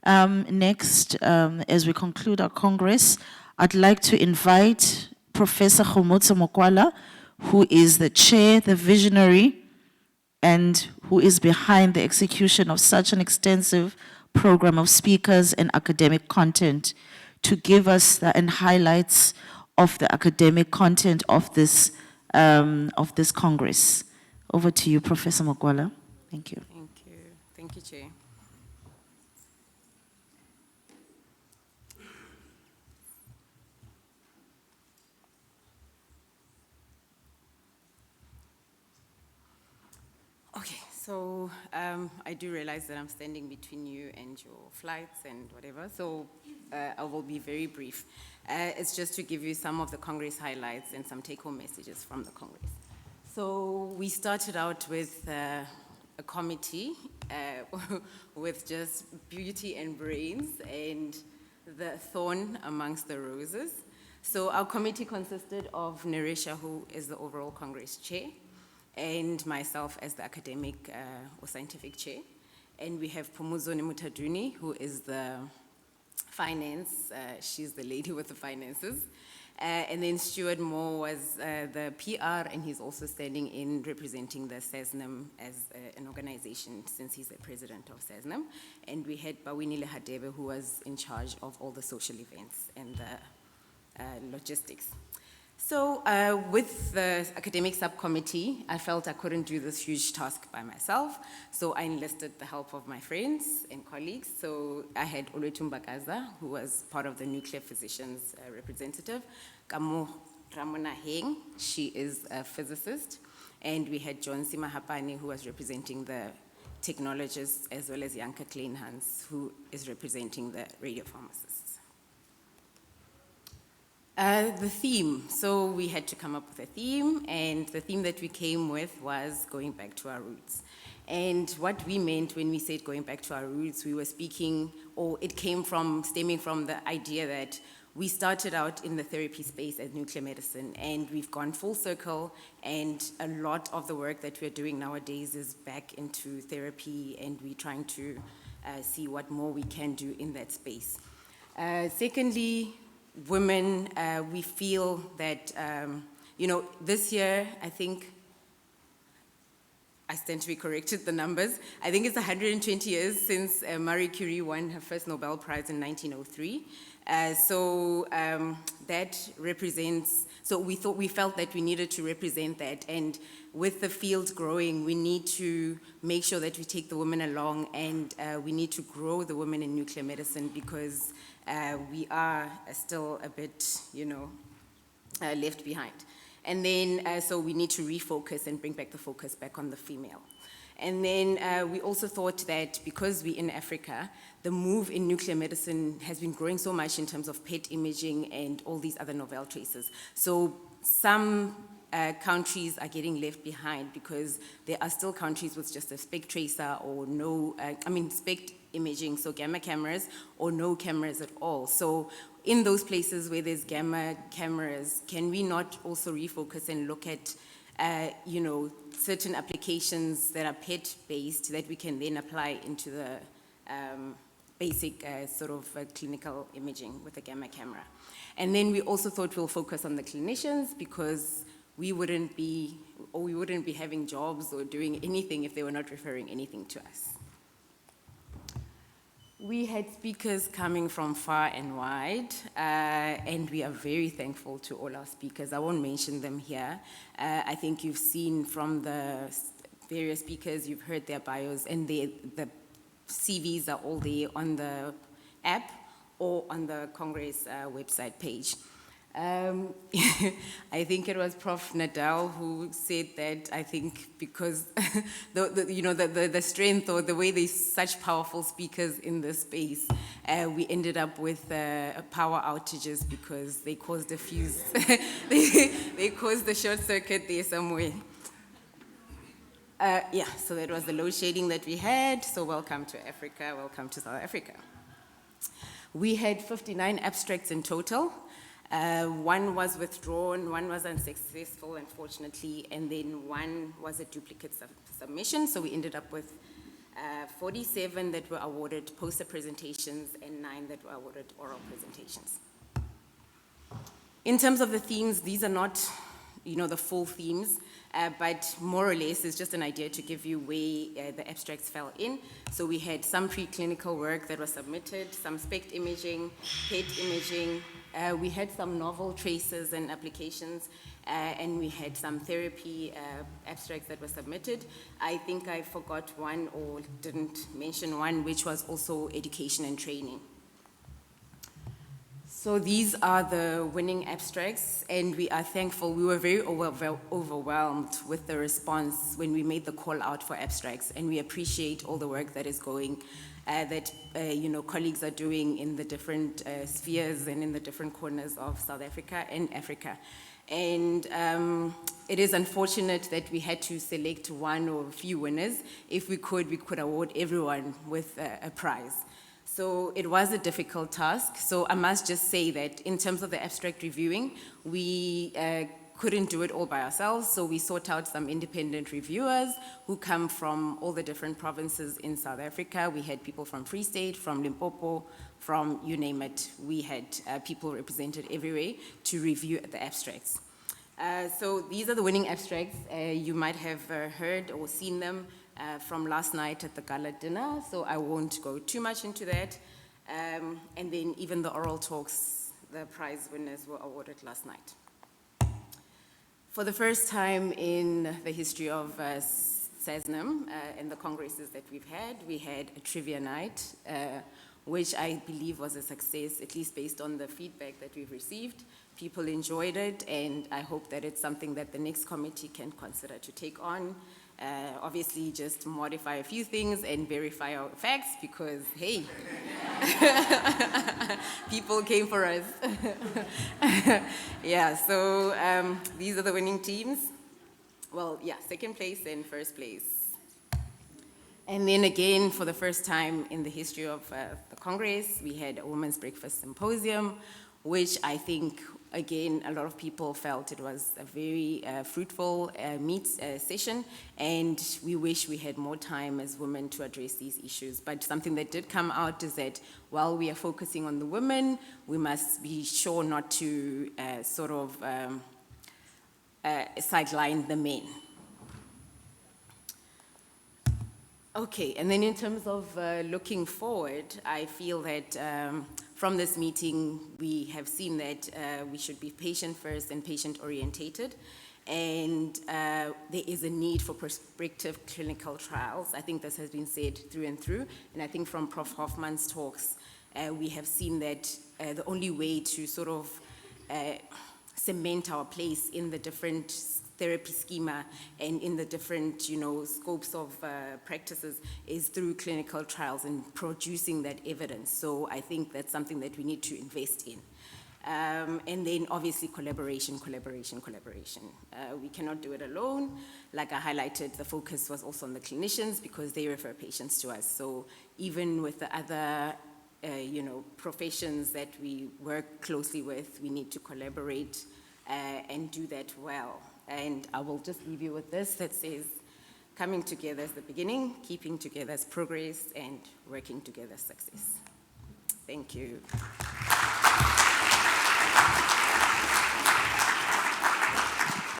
Next, as we conclude our Congress, I'd like to invite Professor Kgomotso Mokoala, who is the chair, the visionary, and who is behind the execution of such an extensive program of speakers and academic content, to give us and highlights of the academic content of this Congress. Over to you, Professor Mokoala. Thank you. Thank you. Thank you, Chair. Okay, so I do realize that I'm standing between you and your flights and whatever, so I will be very brief. It's just to give you some of the Congress highlights and some take-home messages from the Congress. So we started out with a committee with just beauty and brains and the thorn amongst the roses. So our committee consisted of Neresha, who is the overall Congress chair, and myself as the academic or scientific chair. And we have Phumuzo Mutaduni, who is the finance, she's the lady with the finances. And then Stuart Moore was the PR, and he's also standing in representing the SASNM as an organization, since he's the president of SASNM. And we had Bawinile Hadebe, who was in charge of all the social events and the logistics. So with the academic subcommittee, I felt I couldn't do this huge task by myself, so I enlisted the help of my friends and colleagues. So I had Oluwethu Mbakaza, who was part of the nuclear physicians representative, Kamo Ramona Heng, she is a physicist, and we had John Simahapani, who was representing the technologists, as well as Janka Kleinhans, who is representing the radiopharmacists. The theme, so we had to come up with a theme, and the theme that we came with was going back to our roots. And what we meant when we said going back to our roots, we were speaking, or it came from, stemming from the idea that we started out in the therapy space as nuclear medicine, and we've gone full circle, and a lot of the work that we're doing nowadays is back into therapy, and we're trying to see what more we can do in that space. Secondly, women, we feel that, this year, I think, I stand to be corrected, the numbers, I think it's 120 years since Marie Curie won her first Nobel Prize in 1903. So that represents, so we felt that we needed to represent that, and with the field growing, we need to make sure that we take the women along, and we need to grow the women in nuclear medicine, because we are still a bit, left behind. And then, so we need to refocus and bring back the focus back on the female. And then we also thought that because we're in Africa, the move in nuclear medicine has been growing so much in terms of PET imaging and all these other novel traces. So some countries are getting left behind, because there are still countries with just a SPECT tracer or no, SPECT imaging, so gamma cameras, or no cameras at all. So in those places where there's gamma cameras, can we not also refocus and look at certain applications that are PET-based that we can then apply into the basic clinical imaging with a gamma camera? And then we also thought we'll focus on the clinicians, because we wouldn't be having jobs or doing anything if they were not referring anything to us. We had speakers coming from far and wide, and we are very thankful to all our speakers. I won't mention them here. I think you've seen from the various speakers, you've heard their bios, and the CVs are all there on the app or on the Congress website page. I think it was Prof. Nadal who said that, I think because the strength, or the way there's such powerful speakers in this space, we ended up with power outages because they caused a fuse. they caused the short circuit there somewhere. So that was the load shedding that we had. So welcome to Africa, welcome to South Africa. We had 59 abstracts in total. One was withdrawn, one was unsuccessful, unfortunately, and then one was a duplicate submission, so we ended up with 47 that were awarded poster presentations, and 9 that were awarded oral presentations. In terms of the themes, these are not, the full themes, but more or less it's just an idea to give you where the abstracts fell in. So we had some preclinical work that was submitted, some SPECT imaging, PET imaging, we had some novel traces and applications, and we had some therapy abstracts that were submitted. I think I forgot one or didn't mention one, which was also education and training. So these are the winning abstracts, and we are thankful. We were very overwhelmed with the response when we made the call out for abstracts, and we appreciate all the work that is going, that colleagues are doing in the different spheres and in the different corners of South Africa and Africa. And it is unfortunate that we had to select one or a few winners. If we could award everyone with a prize. So it was a difficult task. So I must just say that in terms of the abstract reviewing, we couldn't do it all by ourselves. So we sought out some independent reviewers who come from all the different provinces in South Africa. We had people from Free State, from Limpopo, from you name it. We had people represented everywhere to review the abstracts. So these are the winning abstracts. You might have heard or seen them from last night at the gala dinner, so I won't go too much into that. And then even the oral talks, the prize winners were awarded last night. For the first time in the history of SASNM and the congresses that we've had, we had a trivia night, which I believe was a success, at least based on the feedback that we've received. People enjoyed it, and I hope that it's something that the next committee can consider to take on. Obviously, just modify a few things and verify our facts because, hey, people came for us. Yeah, so these are the winning teams. Well, yeah, second place and first place. And then again, for the first time in the history of the Congress, we had a Women's Breakfast Symposium, which I think, again, a lot of people felt it was a very fruitful session, and we wish we had more time as women to address these issues. But something that did come out is that while we are focusing on the women, we must be sure not to sideline the men. Okay, and then in terms of looking forward, I feel that from this meeting, we have seen that we should be patient first and patient orientated. And there is a need for prospective clinical trials. I think this has been said through and through. And I think from Prof. Hoffman's talks, we have seen that the only way to sort of cement our place in the different therapy schema and in the different, scopes of practices is through clinical trials and producing that evidence. So I think that's something that we need to invest in. And then obviously collaboration. We cannot do it alone. Like I highlighted, the focus was also on the clinicians because they refer patients to us. So even with the other professions that we work closely with, we need to collaborate and do that well. And I will just leave you with this that says, coming together is the beginning, keeping together is progress, and working together is success. Thank you.